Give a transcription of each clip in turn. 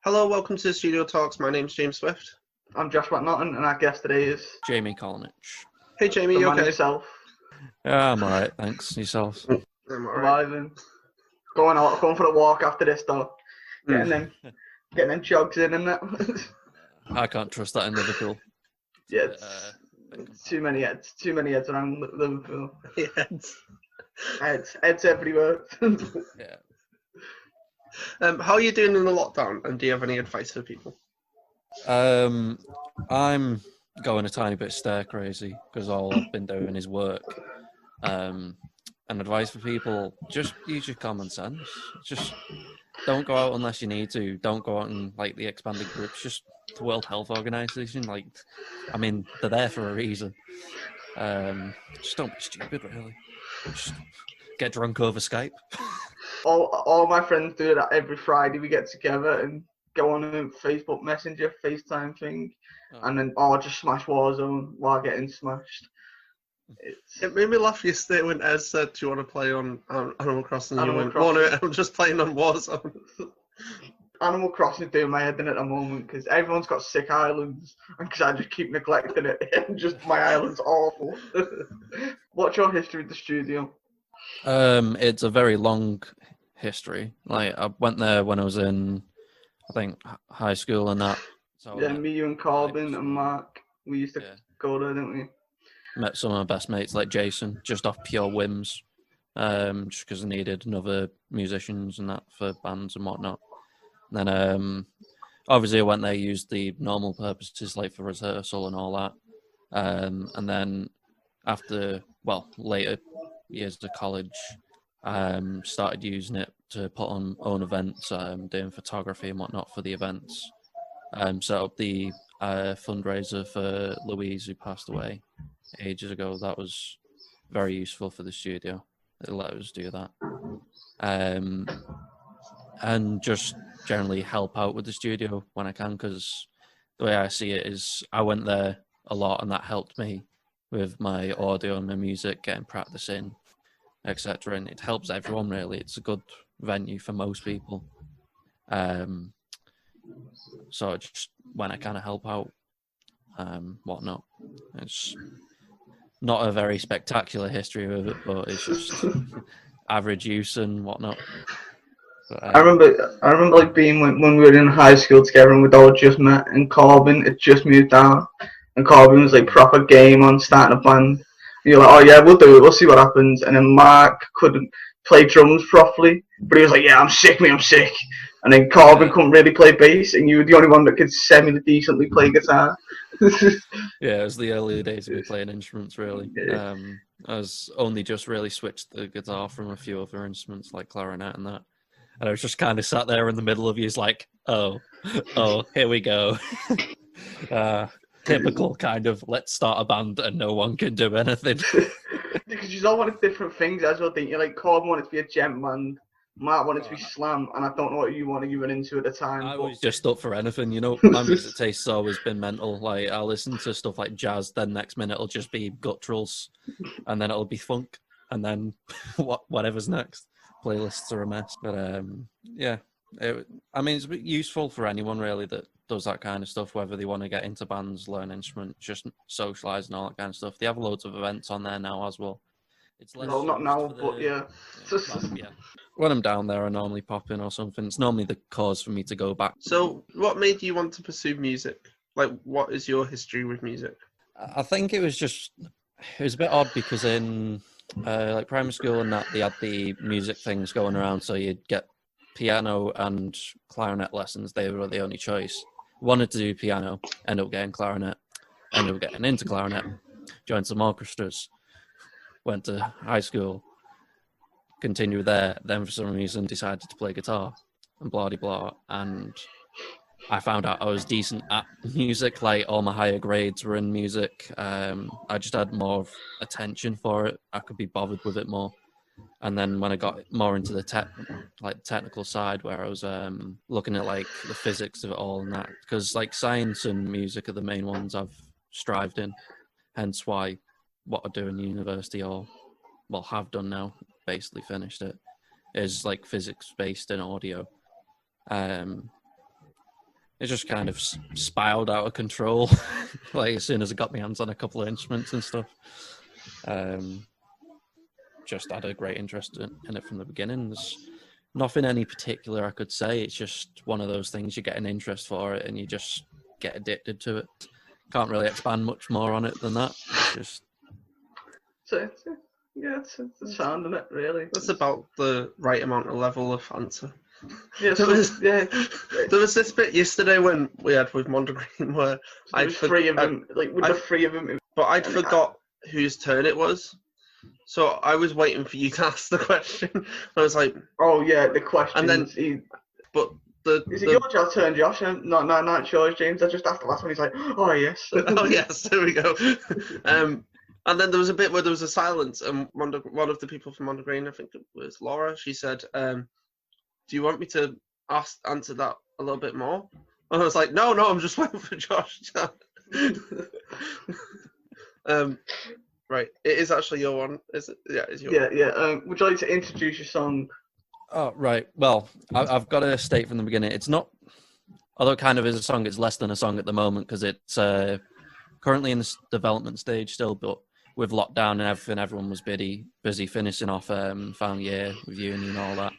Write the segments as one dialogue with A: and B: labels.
A: Hello, welcome to Studio Talks. My name's James Swift.
B: I'm Josh McNorton, and our guest today is
C: Jamie Kolonić.
A: Hey Jamie,
B: the
A: you
B: man
A: okay?
B: himself,
C: Yeah, I'm alright, thanks. Yourself?
A: I'm alright.
B: surviving. Going for a walk after this though. Getting them jogs in and that.
C: I can't trust that in Liverpool.
B: Yeah,
C: It's
B: too many heads around Liverpool.
A: Yeah.
B: Heads everywhere.
C: Yeah.
A: How are you doing in the lockdown, and do you have any advice for people?
C: I'm going a tiny bit stir crazy because all I've been doing is work. And advice for people: just use your common sense. Just don't go out unless you need to. Don't go out in like the expanded groups. Just the World Health Organization. They're there for a reason. Just don't be stupid, really. Just get drunk over Skype.
B: all my friends do that every Friday. We get together and go on a Facebook Messenger, FaceTime thing, and then just smash Warzone while getting smashed.
A: It made me laugh yesterday when Ez said, "Do you want to play on Animal Crossing?" And you
B: Animal
A: went,
B: Crossing.
A: "No, I'm just playing on Warzone."
B: Animal Crossing is doing my head in at the moment because everyone's got sick islands and because I just keep neglecting it and just my island's awful. What's your history with the studio?
C: It's a very long history. Like I went there when I was in, I think, high school and that. So
B: Yeah, me, you and Corbin and Mark, we used to go there, didn't we?
C: met some of my best mates like Jason just off pure whims, just because I needed another musicians and that for bands and whatnot. And then obviously I went there, used the normal purposes like for rehearsal and all that. And then after, later years of college, started using it to put on own events, doing photography and whatnot for the events. Set up the fundraiser for Louise, who passed away ages ago. That was very useful for the studio. It let us do that. And just generally help out with the studio when I can, because the way I see it is I went there a lot and that helped me with my audio and my music, getting practice in, etc. And it helps everyone, really. It's a good venue for most people. So just when I kind of help out, whatnot. It's not a very spectacular history with it, but it's just average use and whatnot. But,
B: I remember like being when we were in high school together and we'd all just met and Corbin had just moved down and Corbin was like proper game on starting a band. And you're like, oh yeah, we'll do it, we'll see what happens. And then Mark couldn't play drums properly, but he was like, yeah, I'm sick, mate, I'm sick. And then Corbin couldn't really play bass, and you were the only one that could semi-decently play guitar.
C: Yeah, it was the early days of me playing instruments, really. I was only just really switched the guitar from a few other instruments like clarinet and that. And I was just kind of sat there in the middle of you, like, oh, here we go. Typical kind of, let's start a band and no one can do anything.
B: Because you all wanted different things as well, didn't you? Like, Corbin wanted to be a gent band, Mark wanted to be slam, and I don't know what you were into at the time.
C: I was just up for anything, you know. My music taste's always been mental. Like, I'll listen to stuff like jazz, then next minute it'll just be gutturals, and then it'll be funk, and then whatever's next. Playlists are a mess, but it's useful for anyone really that does that kind of stuff, whether they want to get into bands, learn instruments, just socialise and all that kind of stuff. They have loads of events on there now as well. It's less
B: not now, but yeah.
C: When I'm down there, I normally pop in or something. It's normally the cause for me to go back.
A: So, what made you want to pursue music? Like, what is your history with music?
C: I think it was a bit odd because in like primary school and that, they had the music things going around, so you'd get piano and clarinet lessons. They were the only choice. Wanted to do piano, ended up getting clarinet, ended up getting into clarinet, joined some orchestras, went to high school, continued there, then for some reason decided to play guitar and blah de blah, and I found out I was decent at music. Like, all my higher grades were in music. I just had more attention for it. I could be bothered with it more. And then when I got more into the technical side, where I was looking at like the physics of it all and that, because like science and music are the main ones I've strived in. Hence why what I do in university, or have done now, basically finished it, is like physics based in audio. it just kind of spiraled out of control. Like as soon as I got my hands on a couple of instruments and stuff, just had a great interest in it from the beginning. There's nothing any particular I could say. It's just one of those things, you get an interest for it and you just get addicted to it. Can't really expand much more on it than that. It's just
B: it's the sound in it, really.
A: That's about the right amount of level of answer.
B: Yeah,
A: There was this bit yesterday when we had with Mondegreen where
B: I'd three of them, like with the three of them.
A: But I'd forgot whose turn it was. So I was waiting for you to ask the question. I was like,
B: oh yeah, the question.
A: And then, but
B: is it your turn, Josh? Not yours, James. I just asked the last one. He's like, oh yes.
A: Oh yes, there we go. And then there was a bit where there was a silence, and one of the people from Mondegreen, I think it was Laura, she said, do you want me to answer that a little bit more? And I was like, no, I'm just waiting for Josh. Right, it is actually your one, is it? Yeah, it's your one.
B: Yeah. Would you like to introduce your song?
C: Oh, right. Well, I've got to state from the beginning, it's not, although it kind of is a song, it's less than a song at the moment because it's currently in this development stage still, but with lockdown and everything, everyone was busy finishing off final year with uni and all that.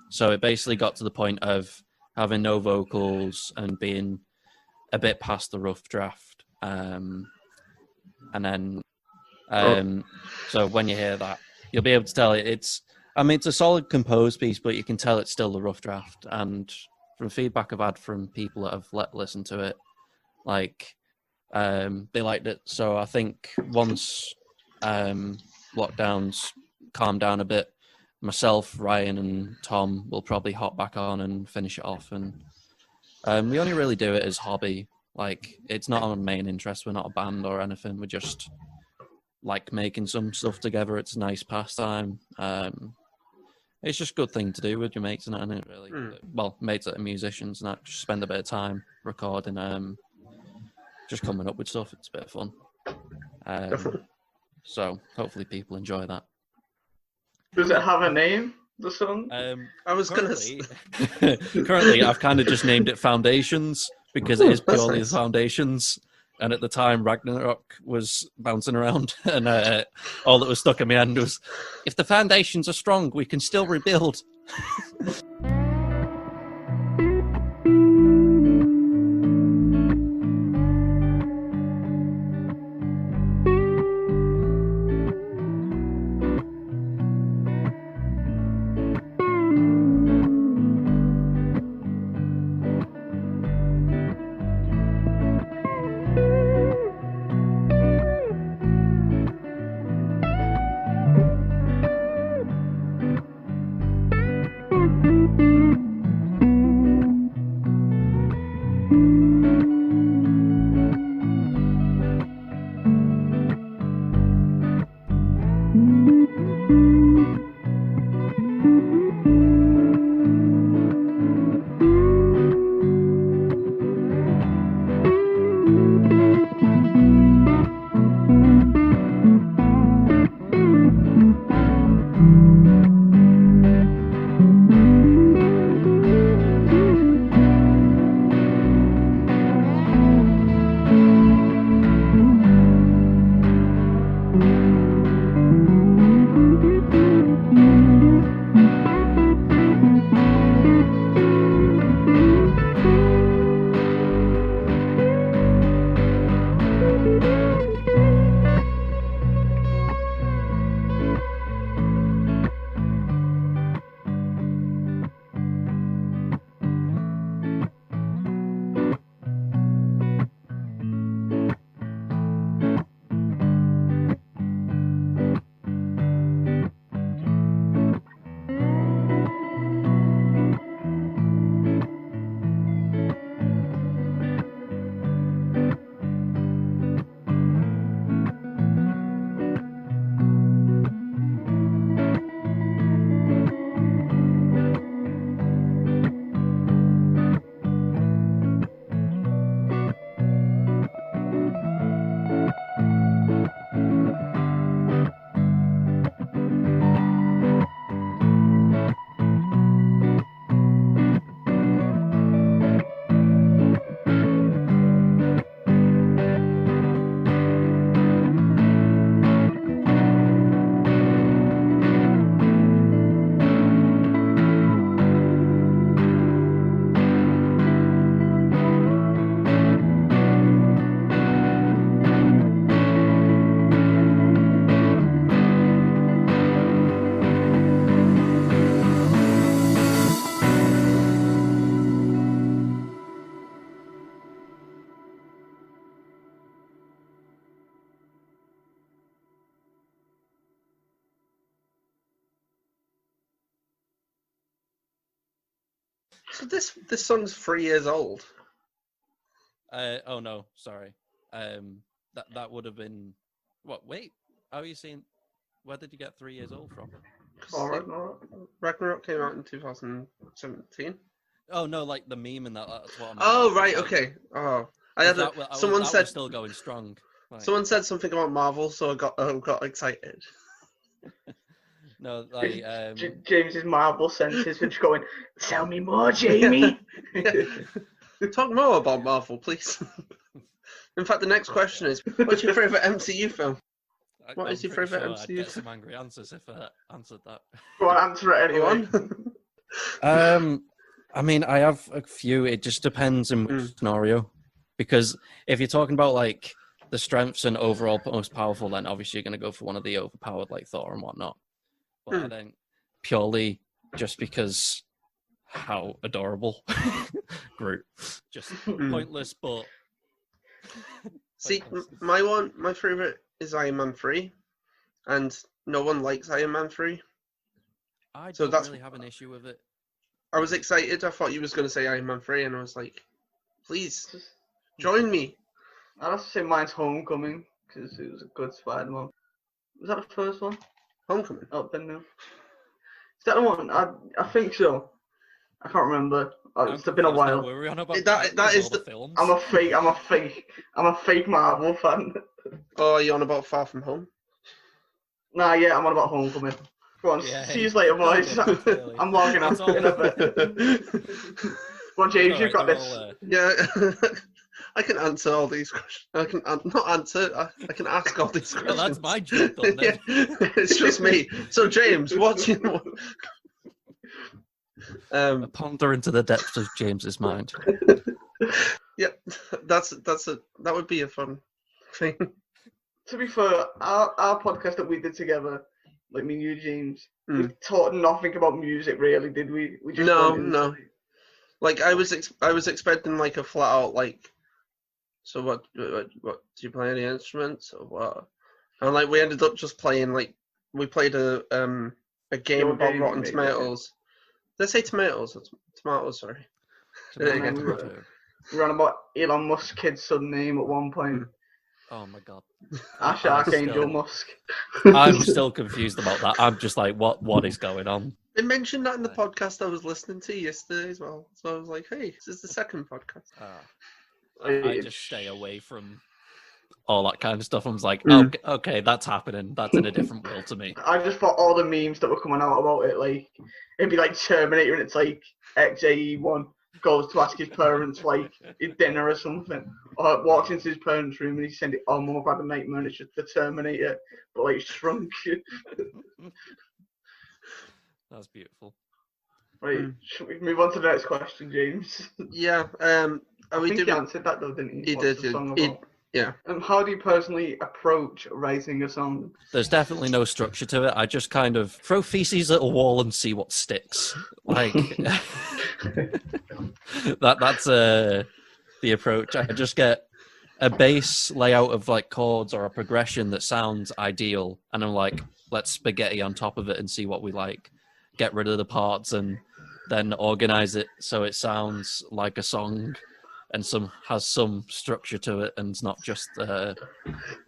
C: So it basically got to the point of having no vocals and being a bit past the rough draft. And then, so when you hear that, you'll be able to tell it's a solid composed piece, but you can tell it's still the rough draft. And from feedback I've had from people that have listened to it, like, they liked it. So I think once lockdowns calm down a bit, myself, Ryan and Tom will probably hop back on and finish it off. And we only really do it as hobby. Like, it's not our main interest. We're not a band or anything. We're just like making some stuff together. It's a nice pastime. It's just a good thing to do with your mates and that, isn't it, really? Well, mates that are musicians and that, just spend a bit of time recording, just coming up with stuff. It's a bit of fun.
A: Definitely.
C: So hopefully people enjoy that.
B: Does it have a name, the song?
A: I was
C: currently I've kind of just named it Foundations because it is purely the foundations. And at the time, Ragnarok was bouncing around, and all that was stuck in my hand was, if the foundations are strong, we can still rebuild.
A: So this song's 3 years old.
C: Oh no, sorry. That would have been what? Wait, how are you saying? Where did you get 3 years old from?
A: Ragnarok came out in 2017.
C: Oh no, like the meme and that's what I'm.
A: Oh right, okay. Oh, someone said
C: was still going strong. Like,
A: someone said something about Marvel, so I got excited.
C: No, like
B: James's Marvel senses were just going, "Tell me more, Jamie."
A: Talk more about Marvel, please. In fact, the next question is, what's your favourite MCU film? What is your favourite MCU?
C: I'd get some angry answers if I answered that.
B: Go on, answer it anyway.
C: I mean, I have a few. It just depends in which scenario. Because if you're talking about like the strengths and overall most powerful, then obviously you're going to go for one of the overpowered like Thor and whatnot. But I think purely just because how adorable Groot, just pointless, but
A: see, my favorite is Iron Man 3, and no one likes Iron Man 3.
C: I don't really have an issue with it.
A: I was excited. I thought you was going to say Iron Man 3, and I was like, please join me.
B: I'd have to say mine's Homecoming because it was a good Spider-Man. Was that the first one?
A: Homecoming.
B: Oh, then no. Is that the one? I think so. I can't remember. It's been a while.
C: Were we on about
A: that is the
C: films?
B: I'm a fake Marvel fan.
A: Oh, are you on about Far From Home?
B: Nah, yeah, I'm on about Homecoming. Go on, see you later, boys. I'm logging off in a bit. Well, James, you've got this.
A: Yeah, I can answer all these questions. I can not answer. I can ask all these questions.
C: Well, that's my job, though.
A: Yeah, it's just me. So, James, what's your?
C: Ponder into the depths of James's mind.
A: Yeah, that would be a fun thing.
B: To be fair, our podcast that we did together, like me and you, James, we taught nothing about music, really, did we? We just
A: no. Like I was expecting like a flat out like. So what do you play any instruments or what? And like we ended up just playing like we played a game about Rotten Tomatoes. Did I say tomatoes? Tomatoes, sorry.
B: We ran about Elon Musk's kid's son name at one point.
C: Oh my god.
B: Ash Archangel Musk.
C: I'm still confused about that. I'm just like, what is going on?
A: They mentioned that in the podcast I was listening to yesterday as well. So I was like, hey, this is the second podcast.
C: I just stay away from all that kind of stuff. I was like, okay, that's happening. That's in a different world to me.
B: I just thought all the memes that were coming out about it, like, it'd be like Terminator and it's like XAE1 goes to ask his parents, like, his dinner or something. Or walks into his parents' room and he said, oh, Mum, I've had a nightmare and it's just the Terminator, but like shrunk.
C: That's beautiful.
B: Right, should we move on to the next question, James?
A: Yeah,
B: I think he answered that though, didn't he?
A: He did. Yeah.
B: How do you personally approach writing a song?
C: There's definitely no structure to it. I just kind of throw feces at a wall and see what sticks. Like that's the approach. I just get a bass layout of like chords or a progression that sounds ideal, and I'm like, let's spaghetti on top of it and see what we like. Get rid of the parts and then organize it so it sounds like a song and has some structure to it, and it's not just a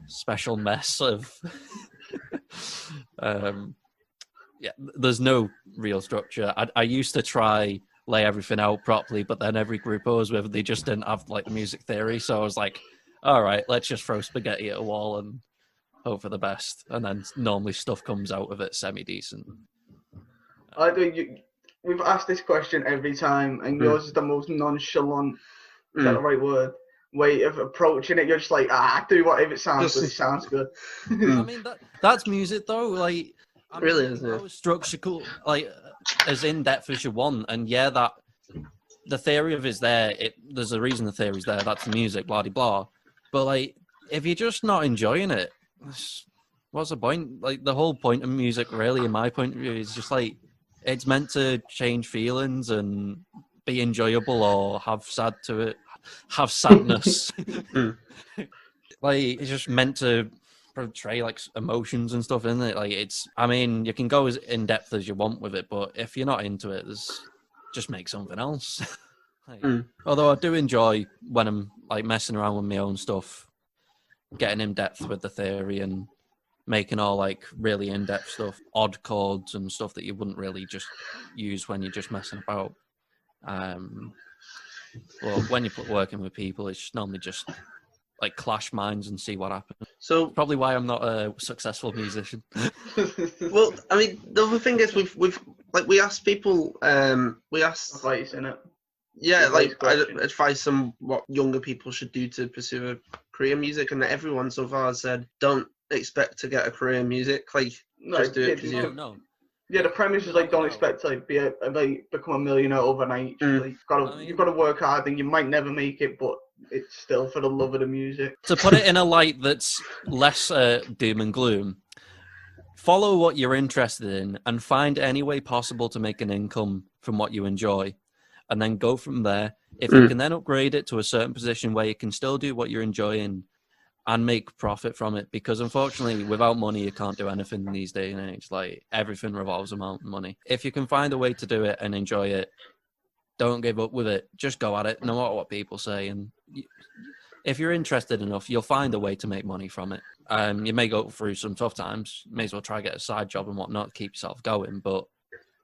C: special mess of. There's no real structure. I used to try lay everything out properly, but then every group I was with, they just didn't have like the music theory, so I was like, all right, let's just throw spaghetti at a wall and hope for the best, and then normally stuff comes out of it semi-decent.
B: I think we've asked this question every time, and yours is the most nonchalant. Is that the right word? Way of approaching it. You're just like, do what if it sounds good. It sounds good.
C: I mean, that's music though. Like,
A: really, isn't it?
C: Structural, like as in depth as you want, and that the theory of is there. There's a reason the theory's there. That's the music, blah blah. But like, if you're just not enjoying it, what's the point? Like, the whole point of music, really, in my point of view, is just like it's meant to change feelings and be enjoyable or have sadness. Like, it's just meant to portray like emotions and stuff, isn't it? Like, you can go as in depth as you want with it, but if you're not into it, just make something else. Like,
A: Mm.
C: although I do enjoy when I'm like messing around with my own stuff, getting in depth with the theory and making all like really in-depth stuff, odd chords and stuff that you wouldn't really just use when you're just messing about. Well, when you're working with people, it's normally just like clash minds and see what happens.
A: So
C: Probably why I'm not a successful musician.
A: well, I mean, the other thing is we asked people, we asked,
B: Advice in it.
A: yeah, like
B: question.
A: advice on what younger people should do to pursue a career in music, and everyone so far has said, don't expect to get a career in music, like just do it because you.
C: No.
B: Yeah, the premise is like don't expect to like become a millionaire overnight. Like you've got to work hard, and you might never make it, but it's still for the love of the music.
C: To put it in a light that's less doom and gloom, follow what you're interested in and find any way possible to make an income from what you enjoy, and then go from there. If you can then upgrade it to a certain position where you can still do what you're enjoying and make profit from it, because unfortunately without money you can't do anything these days and age. Like everything revolves around money. If you can find a way to do it and enjoy it, don't give up with it. Just go at it no matter what people say, and if you're interested enough you'll find a way to make money from it. You may go through some tough times, may as well try to get a side job and whatnot to keep yourself going, but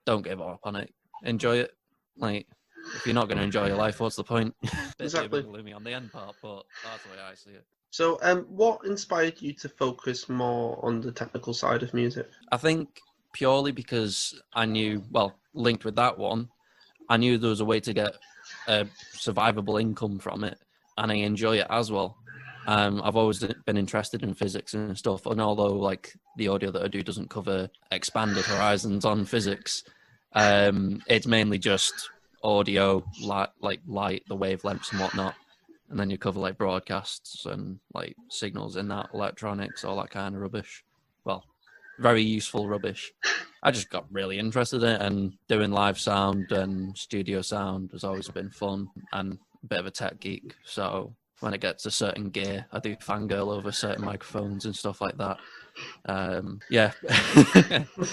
C: don't give up on it. Enjoy it. Like, if you're not going to enjoy your life, what's the point?
A: Exactly.
C: Gloomy on the end part, but that's the way I see it.
A: So, what inspired you to focus more on the technical side of music?
C: I think purely because I knew, well, linked with that one, I knew there was a way to get a survivable income from it, and I enjoy it as well. I've always been interested in physics and stuff, and although like the audio that I do doesn't cover expanded horizons on physics, it's mainly just audio, light, the wavelengths and whatnot. And then you cover like broadcasts and like signals in that, electronics, all that kind of rubbish. Well, very useful rubbish. I just got really interested in it, and doing live sound and studio sound has always been fun, and a bit of a tech geek. So when it gets a certain gear, I do fangirl over certain microphones and stuff like that. Yeah,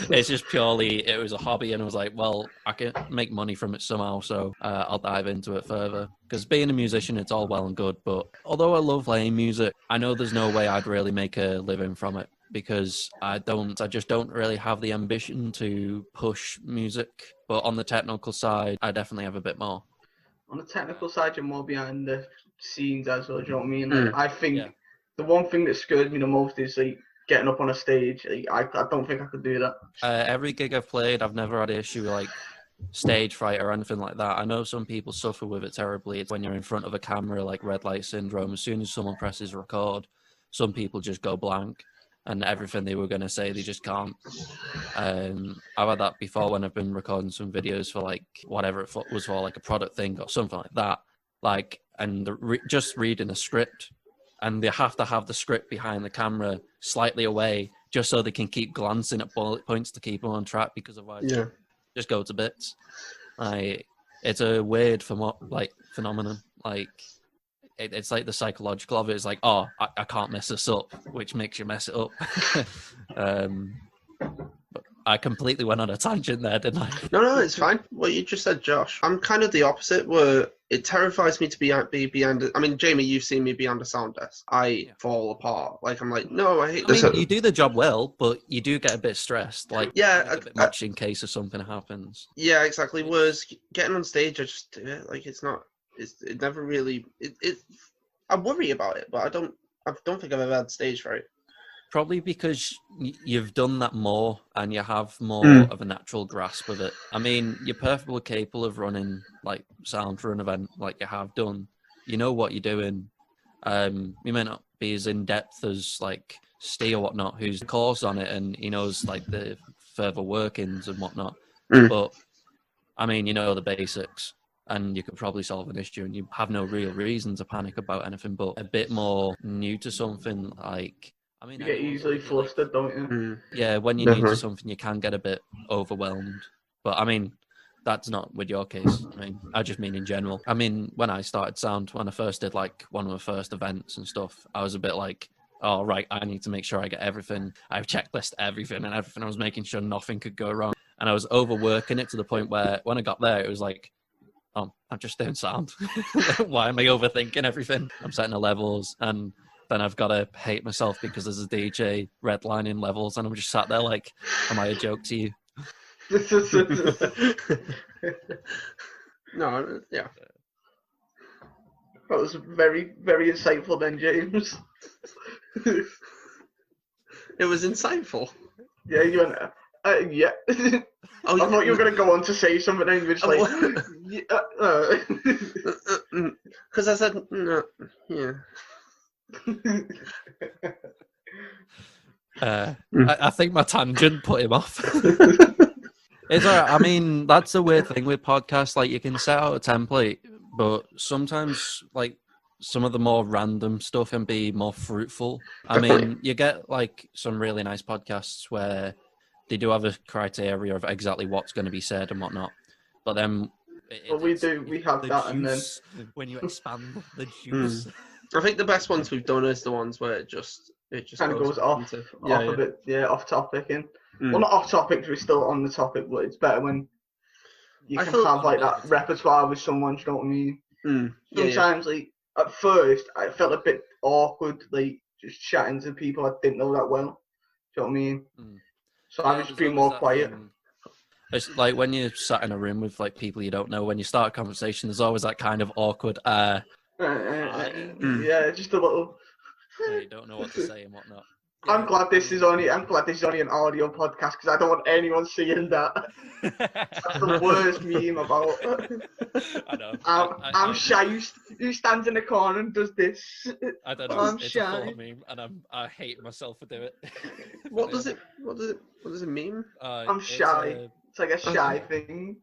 C: it's just purely, it was a hobby, and I was like, well, I can make money from it somehow, so I'll dive into it further. Because being a musician, it's all well and good, but although I love playing music, I know there's no way I'd really make a living from it, because I just don't really have the ambition to push music. But on the technical side, I definitely have a bit more.
B: On the technical side, you're more behind the scenes as well, do you know what I mean? Like, I think the one thing that scares me the most is like getting up on a stage. Like, I don't think I could do that.
C: Every gig I've played, I've never had an issue like stage fright or anything like that. I know some people suffer with it terribly. It's when you're in front of a camera, like red light syndrome. As soon as someone presses record, some people just go blank, and everything they were going to say, they just can't. I've had that before when I've been recording some videos for like whatever it was for, like a product thing or something like that. Like, and just reading a script, and they have to have the script behind the camera slightly away just so they can keep glancing at bullet points to keep them on track, because otherwise just go to bits. Like, it's a weird phenomenon. Like, it's like the psychological of it. It's like, oh, I can't mess this up, which makes you mess it up. But I completely went on a tangent there, didn't I?
A: No, it's fine. What you just said, Josh. I'm kind of the opposite, where it terrifies me to be behind. I mean, Jamie, you've seen me behind a sound desk. I fall apart. Like, I'm like, no, I hate this.
C: I mean, you do the job well, but you do get a bit stressed. Like, a bit much in case of something happens. Yeah,
A: exactly. Whereas getting on stage, I just do it. Like, it never really. I worry about it, but I don't think I've ever had stage fright.
C: Probably because you've done that more, and you have more of a natural grasp of it. I mean, you're perfectly capable of running like sound for an event, like you have done. You know what you're doing. You may not be as in depth as like Steve or whatnot, who's the course on it, and he knows like the further workings and whatnot. But I mean, you know the basics, and you could probably solve an issue, and you have no real reason to panic about anything. But a bit more new to something, like, I mean,
B: you get easily flustered, don't you?
C: Yeah, when you're new to something, you can get a bit overwhelmed. But I mean, that's not with your case. I mean, I just mean in general. I mean, when I started sound, when I first did like one of my first events and stuff, I was a bit like, oh, right, I need to make sure I get everything. I've checklist everything and everything. I was making sure nothing could go wrong. and I was overworking it to the point where when I got there, it was like, oh, I'm just doing sound. Why am I overthinking everything? I'm setting the levels, and then I've got to hate myself because there's a DJ redlining levels, and I'm just sat there like, am I a joke to you?
A: No, yeah.
B: That was very, very insightful then, James.
A: It was insightful.
B: Yeah, you went, yeah.
A: Oh,
B: I thought you were going to go on to say something and you were just like,
A: because I said, no, yeah.
C: I think my tangent put him off. It's all right. I mean, that's the weird thing with podcasts. Like, you can set out a template, but sometimes, like, some of the more random stuff can be more fruitful. I mean, you get, like, some really nice podcasts where they do have a criteria of exactly what's going to be said and whatnot. But then...
B: we have
C: the
B: that, and then...
C: When you expand the juice...
A: I think the best ones we've done is the ones where it just
B: kind of goes off a bit, off topic. And well, not off topic, we're still on the topic, but it's better when you can have like that repertoire with someone. Do you know what I mean? Sometimes, like at first, I felt a bit awkward, like just chatting to people I didn't know that well. Do you know what I mean? So I was just being more quiet.
C: It's like when you're sat in a room with like people you don't know. When you start a conversation, there's always that kind of awkward.
B: Yeah, just a little.
C: You don't know what to say and whatnot.
B: I'm glad this is only an audio podcast because I don't want anyone seeing that. That's the worst meme about.
C: I know.
B: I'm shy. Who stands in the corner and does this?
C: I don't know.
B: I'm
C: it's
B: shy.
C: a full meme, and I hate myself for doing it.
A: What does it mean?
B: I'm shy. It's like a shy thing.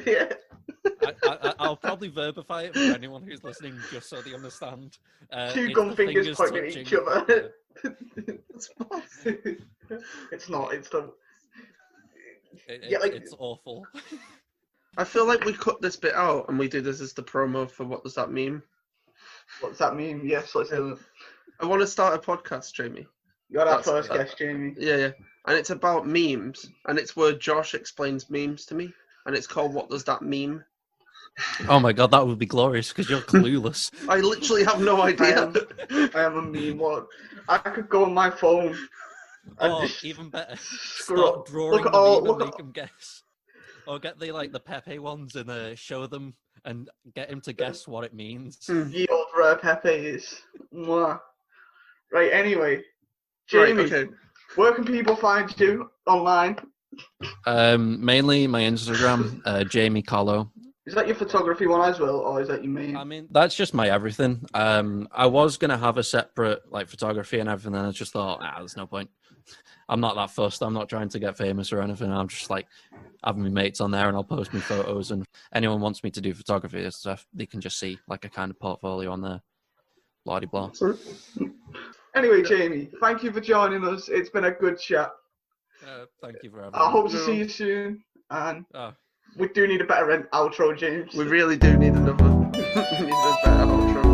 B: Yeah.
C: I'll probably verbify it for anyone who's listening, just so they understand.
B: Two gun fingers pointing at each other. It's not. It's the.
C: It's awful.
A: I feel like we cut this bit out and we do this as the promo for What Does That Mean?
B: What's that mean? Yes, let's do it.
A: I want to start a podcast, Jamie.
B: You got our first guest, Jamie.
A: Yeah. And it's about memes, and it's where Josh explains memes to me, and it's called What Does That Mean?
C: Oh my god, that would be glorious because you're clueless.
A: I literally have no idea.
B: I am a meme one. I could go on my phone.
C: And even better. Start drawing the meme and make him guess. Or get the Pepe ones and show them and get him to guess what it means.
B: Ye old rare Pepe's. Mwah. Right, anyway. Jamie,
A: right, okay.
B: Where can people find you online?
C: Mainly my Instagram, Jamie Collo.
B: Is that your photography one as well, or is that your main?
C: I mean, that's just my everything. I was going to have a separate photography and everything, and I just thought, there's no point. I'm not that fussed. I'm not trying to get famous or anything. I'm just having my mates on there, and I'll post my photos, and anyone wants me to do photography and stuff, they can just see a kind of portfolio on there. Blah de blah.
B: Anyway, Jamie, thank you for joining us. It's been a good chat.
C: Thank you for having me.
B: I hope to see you soon, and we do need a better outro, James.
A: We really do need another. We need a better outro.